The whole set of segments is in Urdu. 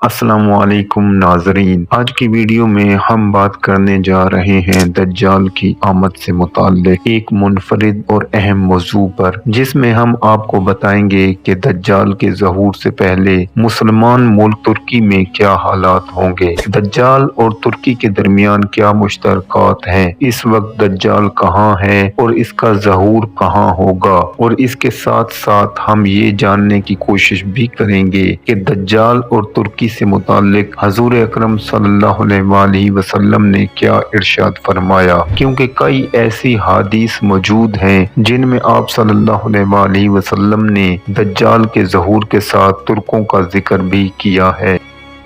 السلام علیکم ناظرین، آج کی ویڈیو میں ہم بات کرنے جا رہے ہیں دجال کی آمد سے متعلق ایک منفرد اور اہم موضوع پر، جس میں ہم آپ کو بتائیں گے کہ دجال کے ظہور سے پہلے مسلمان ملک ترکی میں کیا حالات ہوں گے، دجال اور ترکی کے درمیان کیا مشترکات ہیں، اس وقت دجال کہاں ہے اور اس کا ظہور کہاں ہوگا، اور اس کے ساتھ ساتھ ہم یہ جاننے کی کوشش بھی کریں گے کہ دجال اور ترکی سے متعلق حضور اکرم صلی اللہ علیہ وآلہ وسلم نے کیا ارشاد فرمایا، کیونکہ کئی ایسی حدیث موجود ہیں جن میں آپ صلی اللہ علیہ وآلہ وسلم نے دجال کے ظہور کے ساتھ ترکوں کا ذکر بھی کیا ہے۔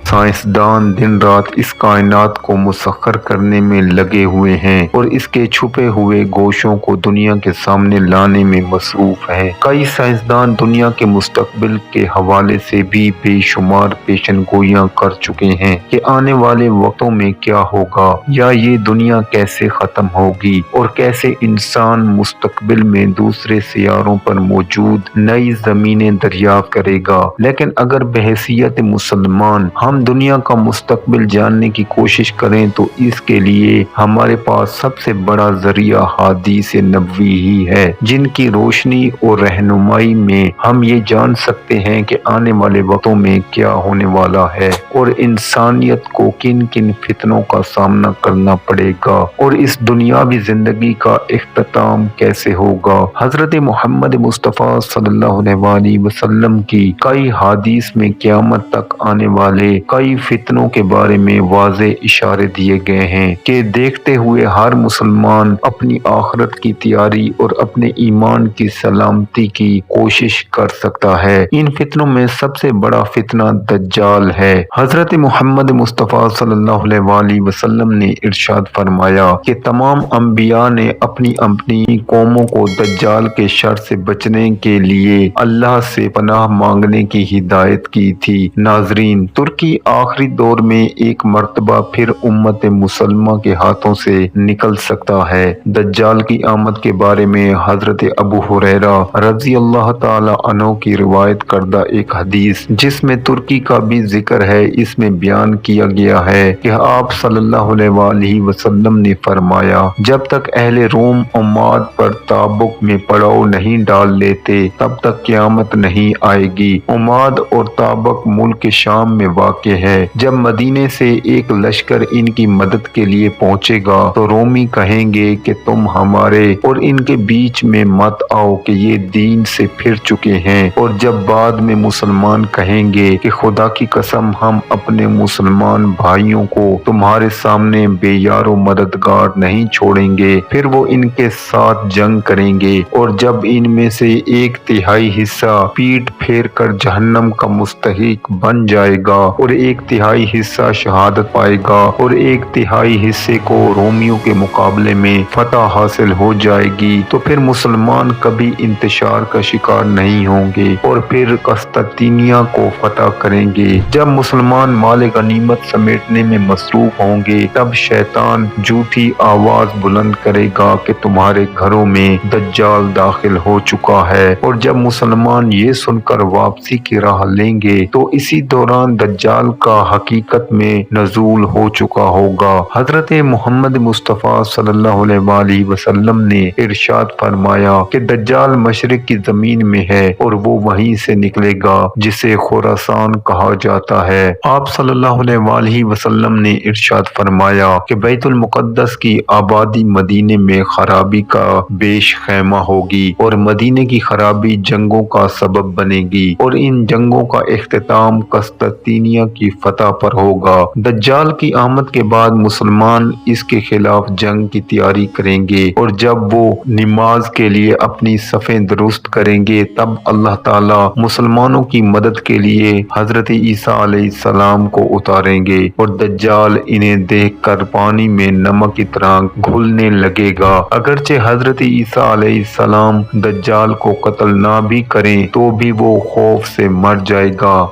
سائنسدان دن رات اس کائنات کو مسخر کرنے میں لگے ہوئے ہیں اور اس کے چھپے ہوئے گوشوں کو دنیا کے سامنے لانے میں مصروف ہیں۔ کئی سائنسدان دنیا کے مستقبل کے حوالے سے بھی بے شمار پیشن گوئیاں کر چکے ہیں کہ آنے والے وقتوں میں کیا ہوگا، یا یہ دنیا کیسے ختم ہوگی اور کیسے انسان مستقبل میں دوسرے سیاروں پر موجود نئی زمینیں دریافت کرے گا۔ لیکن اگر بحیثیت مسلمان ہم دنیا کا مستقبل جاننے کی کوشش کریں تو اس کے لیے ہمارے پاس سب سے بڑا ذریعہ حدیث نبوی ہی ہے، جن کی روشنی اور رہنمائی میں ہم یہ جان سکتے ہیں کہ آنے والے وقتوں میں کیا ہونے والا ہے اور انسانیت کو کن کن فتنوں کا سامنا کرنا پڑے گا اور اس دنیاوی زندگی کا اختتام کیسے ہوگا۔ حضرت محمد مصطفیٰ صلی اللہ علیہ وآلہ وسلم کی کئی حدیث میں قیامت تک آنے والے کئی فتنوں کے بارے میں واضح اشارے دیے گئے ہیں کہ دیکھتے ہوئے ہر مسلمان اپنی آخرت کی تیاری اور اپنے ایمان کی سلامتی کی کوشش کر سکتا ہے۔ ان فتنوں میں سب سے بڑا فتنہ دجال ہے۔ حضرت محمد مصطفیٰ صلی اللہ علیہ وآلہ وسلم نے ارشاد فرمایا کہ تمام انبیاء نے اپنی اپنی قوموں کو دجال کے شر سے بچنے کے لیے اللہ سے پناہ مانگنے کی ہدایت کی تھی۔ ناظرین، ترکی آخری دور میں ایک مرتبہ پھر امت مسلمہ کے ہاتھوں سے نکل سکتا ہے۔ دجال کی آمد کے بارے میں حضرت ابو ہریرہ رضی اللہ تعالی عنہ کی روایت کردہ ایک حدیث، جس میں ترکی کا بھی ذکر ہے، اس میں بیان کیا گیا ہے کہ آپ صلی اللہ علیہ وآلہ وسلم نے فرمایا، جب تک اہل روم عماد پر تابوک میں پڑاؤ نہیں ڈال لیتے تب تک قیامت نہیں آئے گی۔ عماد اور تابوک ملک شام میں واقع ہے۔ جب مدینے سے ایک لشکر ان کی مدد کے لیے پہنچے گا تو رومی کہیں گے کہ تم ہمارے اور ان کے بیچ میں مت آؤ کہ یہ دین سے پھر چکے ہیں، اور جب بعد میں مسلمان کہیں گے کہ خدا کی قسم ہم اپنے مسلمان بھائیوں کو تمہارے سامنے بے یار و مددگار نہیں چھوڑیں گے، پھر وہ ان کے ساتھ جنگ کریں گے، اور جب ان میں سے ایک تہائی حصہ پیٹ پھیر کر جہنم کا مستحق بن جائے گا اور ایک تہائی حصہ شہادت پائے گا اور ایک تہائی حصے کو رومیوں کے مقابلے میں فتح حاصل ہو جائے گی، تو پھر مسلمان کبھی انتشار کا شکار نہیں ہوں گے اور پھر قسطنطنیہ کو فتح کریں گے۔ جب مسلمان مال غنیمت سمیٹنے میں مصروف ہوں گے تب شیطان جھوٹی آواز بلند کرے گا کہ تمہارے گھروں میں دجال داخل ہو چکا ہے، اور جب مسلمان یہ سن کر واپسی کی راہ لیں گے تو اسی دوران دجال کا حقیقت میں نزول ہو چکا ہوگا۔ حضرت محمد مصطفیٰ صلی اللہ علیہ وآلہ وسلم نے ارشاد فرمایا کہ دجال مشرق کی زمین میں ہے اور وہ وہیں سے نکلے گا جسے خراسان کہا جاتا ہے۔ آپ صلی اللہ علیہ وآلہ وسلم نے ارشاد فرمایا کہ بیت المقدس کی آبادی مدینے میں خرابی کا بیش خیمہ ہوگی اور مدینے کی خرابی جنگوں کا سبب بنے گی، اور ان جنگوں کا اختتام قسطنطنیہ کی فتح پر ہوگا۔ دجال کی آمد کے بعد مسلمان اس کے خلاف جنگ کی تیاری کریں گے، اور جب وہ نماز کے لیے اپنی صفیں درست کریں گے تب اللہ تعالی مسلمانوں کی مدد کے لیے حضرت عیسیٰ علیہ السلام کو اتاریں گے، اور دجال انہیں دیکھ کر پانی میں نمک کی طرح گھلنے لگے گا۔ اگرچہ حضرت عیسیٰ علیہ السلام دجال کو قتل نہ بھی کریں تو بھی وہ خوف سے مر جائے گا،